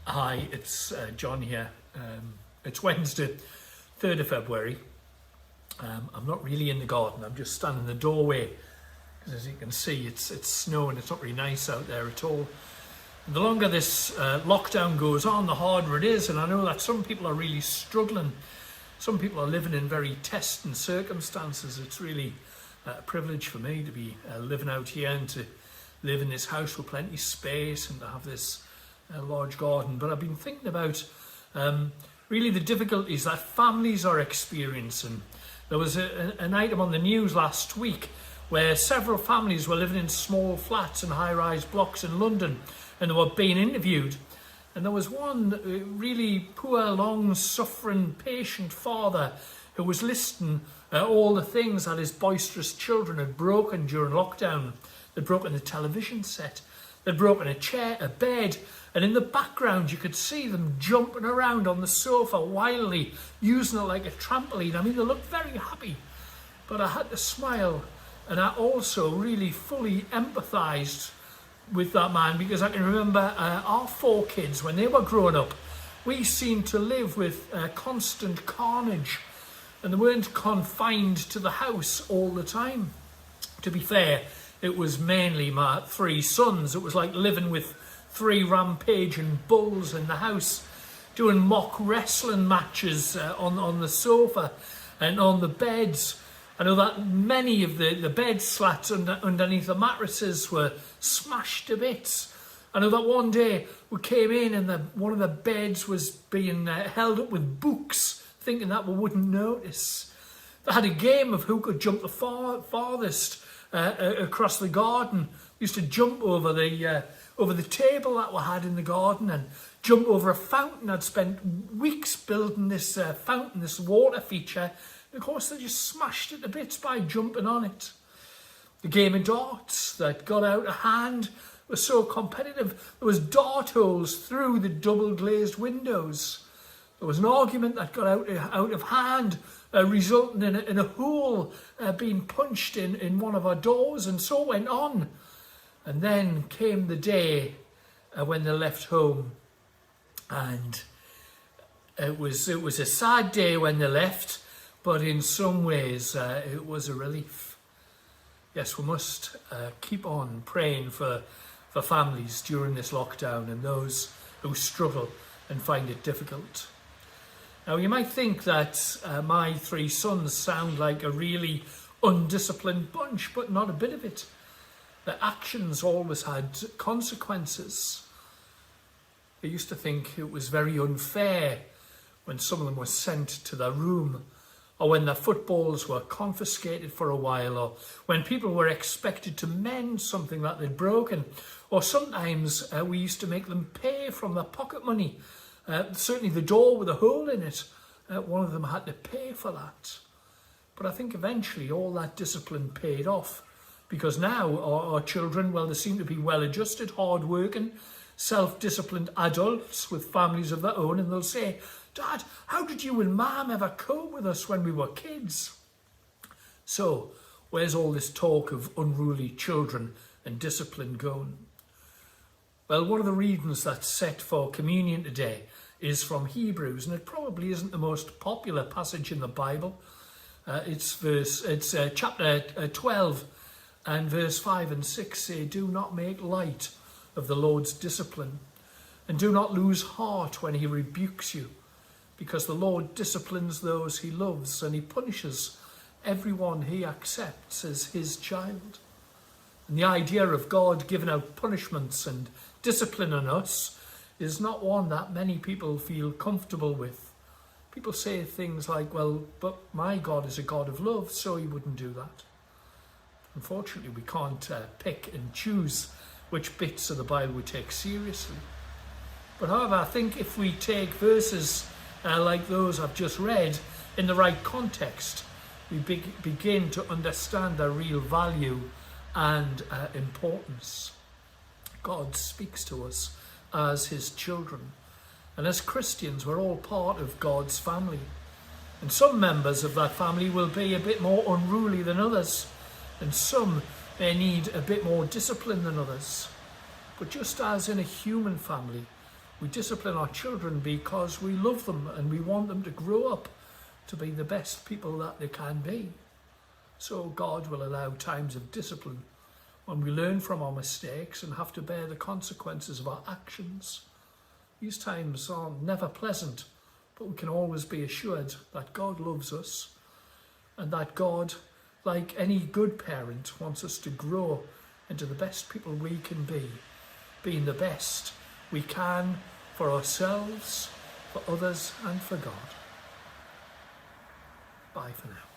Hi, it's John here. It's Wednesday, 3rd of February. I'm not really in the garden, I'm just standing in the doorway because as you can see it's snowing, it's not really nice out there at all. And the longer this lockdown goes on, the harder it is, and I know that some people are really struggling. Some people are living in very testing circumstances. It's really a privilege for me to be living out here and to live in this house with plenty of space and to have this large garden. But I've been thinking about really the difficulties that families are experiencing. There was an item on the news last week where several families were living in small flats and high-rise blocks in London, and they were being interviewed. And there was one really poor, long-suffering, patient father who was listing all the things that his boisterous children had broken during lockdown. They'd broken the television set, they'd broken a chair, a bed, and in the background you could see them jumping around on the sofa wildly, using it like a trampoline. I mean, they looked very happy, but I had to smile, and I also really fully empathised with that man, because I can remember our 4 kids, when they were growing up, we seemed to live with constant carnage, and they weren't confined to the house all the time. To be fair, it was mainly my 3 sons. It was like living with 3 rampaging bulls in the house, doing mock wrestling matches on the sofa and on the beds. I know that many of the bed slats underneath the mattresses were smashed to bits. I know that one day we came in and one of the beds was being held up with books, thinking that we wouldn't notice. They had a game of who could jump the farthest across the garden. We used to jump over the table that we had in the garden and jump over a fountain. I'd spent weeks building this fountain, this water feature. And of course, they just smashed it to bits by jumping on it. The game of darts that got out of hand was so competitive. There was dart holes through the double glazed windows. There was an argument that got out of hand, resulting in a hole being punched in one of our doors, and so went on. And then came the day when they left home, and it was a sad day when they left, but in some ways it was a relief. Yes, we must keep on praying for families during this lockdown and those who struggle and find it difficult. Now, you might think that my 3 sons sound like a really undisciplined bunch, but not a bit of it. Their actions always had consequences. I used to think it was very unfair when some of them were sent to their room, or when their footballs were confiscated for a while, or when people were expected to mend something that they'd broken, or sometimes we used to make them pay from their pocket money. Certainly the door with a hole in it, one of them had to pay for that. But I think eventually all that discipline paid off, because now our children, well, they seem to be well-adjusted, hard-working, self-disciplined adults with families of their own, and they'll say, "Dad, how did you and Mum ever cope with us when we were kids?" So, where's all this talk of unruly children and discipline going? Well, one of the readings that's set for communion today is from Hebrews, and it probably isn't the most popular passage in the Bible. It's chapter 12, and verse 5 and 6 say, "Do not make light of the Lord's discipline, and do not lose heart when he rebukes you, because the Lord disciplines those he loves, and he punishes everyone he accepts as his child." And the idea of God giving out punishments and discipline on us is not one that many people feel comfortable with. People say things like, "Well, but my God is a God of love, so he wouldn't do that." Unfortunately, we can't pick and choose which bits of the Bible we take seriously. But however, I think if we take verses like those I've just read in the right context, we begin to understand their real value and importance. God speaks to us as his children, and as Christians we're all part of God's family, and some members of that family will be a bit more unruly than others, and some may need a bit more discipline than others. But just as in a human family We discipline our children because we love them and we want them to grow up to be the best people that they can be. So God will allow times of discipline when we learn from our mistakes and have to bear the consequences of our actions. These times are never pleasant, but we can always be assured that God loves us and that God, like any good parent, wants us to grow into the best people we can be, being the best we can for ourselves, for others and for God. Bye for now.